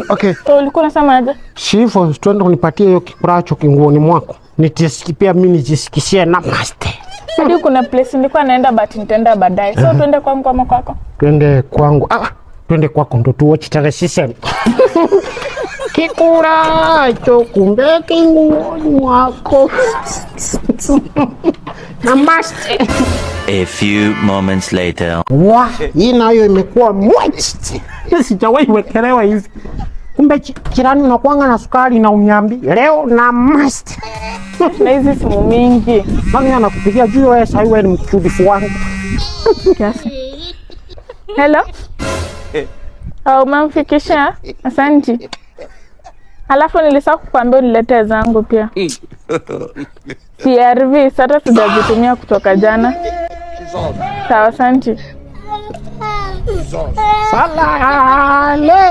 Okay. Ulikuwa unasema aje? Shifo, twende unipatie hiyo kikuracho kinguoni mwako. Nitisikipia mimi nijisikishie namaste. Hadi kuna place nilikuwa naenda but nitaenda baadaye. So twende kwangu ama kwako? Twende kwangu. Twende kwako ndo tu watch television. Kikuracho kumbe kinguoni mwako. Namaste. A few moments later. Hii nayo imekuwa moist. Sijawahi wekelewa hivi. Kumbe jirani unakuanga na sukari na unyambi. Leo namaste. Na hizi simu mingi. Nani anakupigia juu wewe sasa wewe ni mchudifu wangu. Kiasi. Hello? Umemfikisha? Asante. Halafu nilisahau kukuambia uniletee zangu pia. CRV sasa tujazitumia kutoka jana. Sawa, asante. Salale.